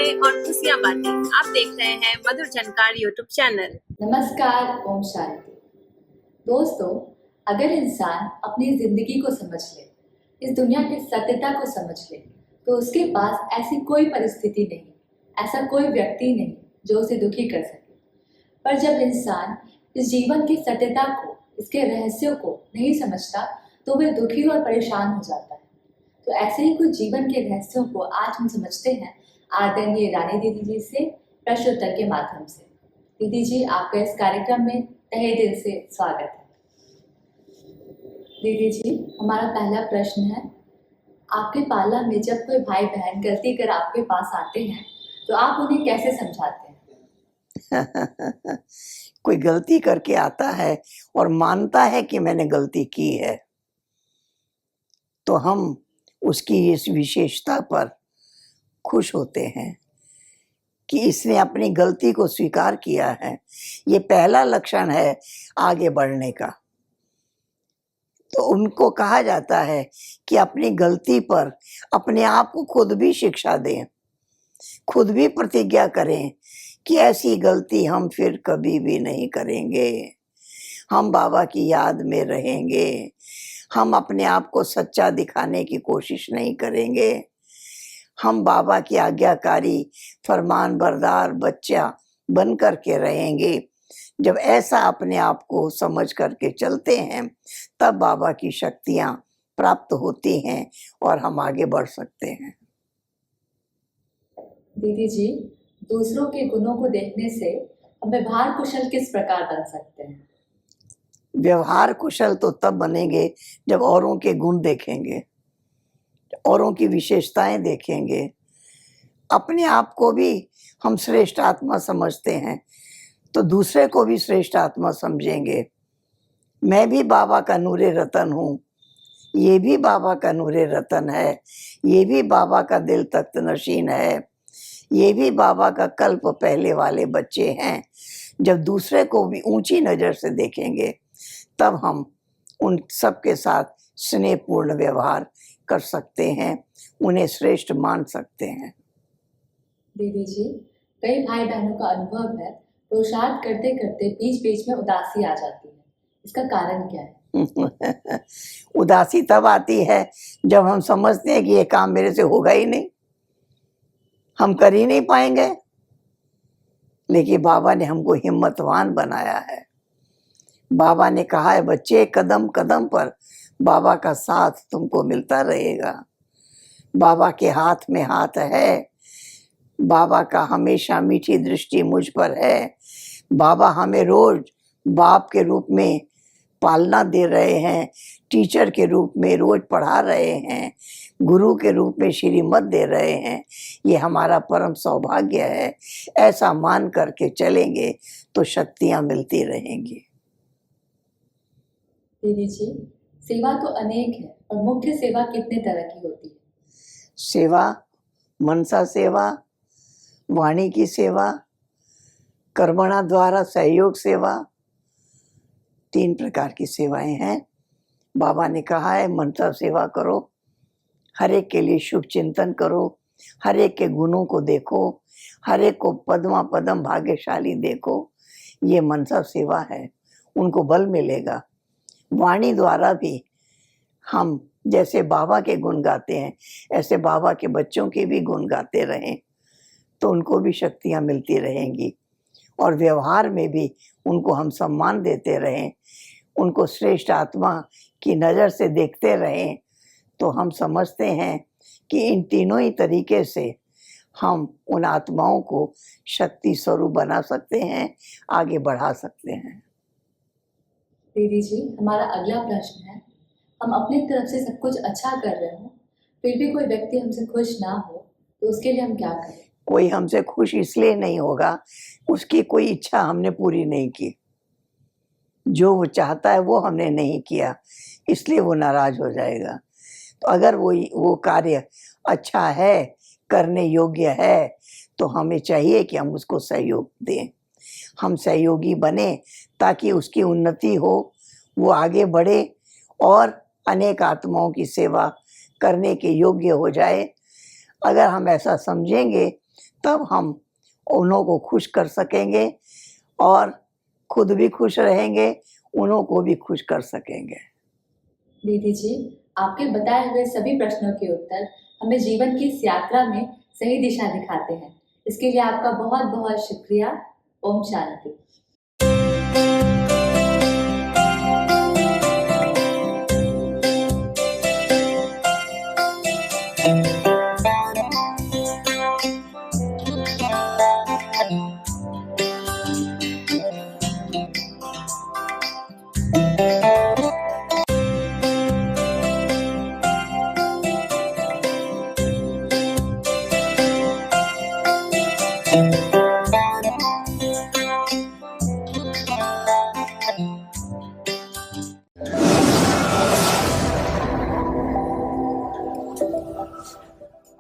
करें और खुशियाँ बांटें। आप देख रहे हैं मधुर झनकार यूट्यूब चैनल। नमस्कार, ओम शांति। दोस्तों, अगर इंसान अपनी जिंदगी को समझ ले, इस दुनिया की सत्यता को समझ ले, तो उसके पास ऐसी कोई परिस्थिति नहीं, ऐसा कोई व्यक्ति नहीं जो उसे दुखी कर सके। पर जब इंसान इस जीवन की सत्यता को, इसके रहस्यों को नहीं समझता, तो वह दुखी और परेशान हो जाता है। तो ऐसे ही कुछ जीवन के रहस्यों को आज हम समझते हैं आदरणीय रानी दीदी जी से प्रश्नोत्तर के माध्यम से। दीदी जी, आपका इस कार्यक्रम में तहे दिल से स्वागत है। दीदी जी, हमारा पहला प्रश्न है, आपके पाला में जब कोई भाई बहन गलती कर आपके पास आते हैं तो आप उन्हें कैसे समझाते हैं? कोई गलती करके आता है और मानता है कि मैंने गलती की है, तो हम उसकी इस विशेषता पर खुश होते हैं कि इसने अपनी गलती को स्वीकार किया है। ये पहला लक्षण है आगे बढ़ने का। तो उनको कहा जाता है कि अपनी गलती पर अपने आप को खुद भी शिक्षा दें, खुद भी प्रतिज्ञा करें कि ऐसी गलती हम फिर कभी भी नहीं करेंगे। हम बाबा की याद में रहेंगे, हम अपने आप को सच्चा दिखाने की कोशिश नहीं करेंगे, हम बाबा की आज्ञाकारी फरमान बरदार बच्चा बन करके रहेंगे। जब ऐसा अपने आप को समझ करके चलते हैं, तब बाबा की शक्तियां प्राप्त होती हैं और हम आगे बढ़ सकते हैं। दीदी जी, दूसरों के गुणों को देखने से हम व्यवहार कुशल किस प्रकार बन सकते हैं? व्यवहार कुशल तो तब बनेंगे जब औरों के गुण देखेंगे, औरों की विशेषताएं देखेंगे। अपने आप को भी हम श्रेष्ठ आत्मा समझते हैं, तो दूसरे को भी श्रेष्ठ आत्मा समझेंगे। मैं भी बाबा का नूरे रतन हूँ, ये भी बाबा का नूरे रतन है, ये भी बाबा का दिल तख्त नशीन है, ये भी बाबा का कल्प पहले वाले बच्चे हैं। जब दूसरे को भी ऊंची नज़र से देखेंगे, तब हम उन सब के साथ स्नेहपूर्ण व्यवहार कर सकते हैं, उन्हें श्रेष्ठ मान सकते हैं। दीदी जी, कई भाई बहनों का अनुभव है, पुरुषार्थ करते करते बीच बीच में उदासी आ जाती है। इसका कारण क्या है? उदासी तब आती है जब हम समझते हैं कि ये काम मेरे से होगा ही नहीं, हम कर ही नहीं पाएंगे। लेकिन बाबा ने हमको हिम्मतवान बनाया है। बाबा ने कहा है, बच्चे कदम कदम पर बाबा का साथ तुमको मिलता रहेगा। बाबा के हाथ में हाथ है, बाबा का हमेशा मीठी दृष्टि मुझ पर है। बाबा हमें रोज बाप के रूप में पालना दे रहे हैं, टीचर के रूप में रोज पढ़ा रहे हैं, गुरु के रूप में श्रीमत दे रहे हैं। ये हमारा परम सौभाग्य है। ऐसा मान करके चलेंगे तो शक्तियां मिलती रहेंगी। दीदी जी, सेवा तो अनेक है, और मुख्य सेवा कितने तरह की होती है? सेवा, मनसा सेवा, वाणी की सेवा, कर्मणा द्वारा सहयोग सेवा, 3 प्रकार की सेवाएं हैं। बाबा ने कहा है, मनसा सेवा करो, हर एक के लिए शुभ चिंतन करो, हर एक के गुणों को देखो, हर एक को पद्मा पदम भाग्यशाली देखो। ये मनसा सेवा है, उनको बल मिलेगा। वाणी द्वारा भी हम जैसे बाबा के गुण गाते हैं, ऐसे बाबा के बच्चों के भी गुण गाते रहें, तो उनको भी शक्तियां मिलती रहेंगी। और व्यवहार में भी उनको हम सम्मान देते रहें, उनको श्रेष्ठ आत्मा की नज़र से देखते रहें, तो हम समझते हैं कि इन तीनों ही तरीके से हम उन आत्माओं को शक्ति स्वरूप बना सकते हैं, आगे बढ़ा सकते हैं। दीदी जी, हमारा अगला प्रश्न है, हम अपनी तरफ से सब कुछ अच्छा कर रहे हो, फिर भी कोई व्यक्ति हमसे खुश ना हो, तो उसके लिए हम क्या करें? कोई हमसे खुश इसलिए नहीं होगा, उसकी कोई इच्छा हमने पूरी नहीं की। जो वो चाहता है वो हमने नहीं किया, इसलिए वो नाराज हो जाएगा। तो अगर वो कार्य अच्छा है, करने योग्य है, तो हमें चाहिए कि हम उसको सहयोग दें, हम सहयोगी बने, ताकि उसकी उन्नति हो, वो आगे बढ़े और अनेक आत्माओं की सेवा करने के योग्य हो जाए। अगर हम ऐसा समझेंगे तब हम उन्हों को खुश कर सकेंगे और खुद भी खुश रहेंगे, उन्हों को भी खुश कर सकेंगे। दीदी जी, आपके बताए हुए सभी प्रश्नों के उत्तर हमें जीवन की इस यात्रा में सही दिशा दिखाते हैं। इसके लिए आपका बहुत बहुत शुक्रिया। ओम शांति।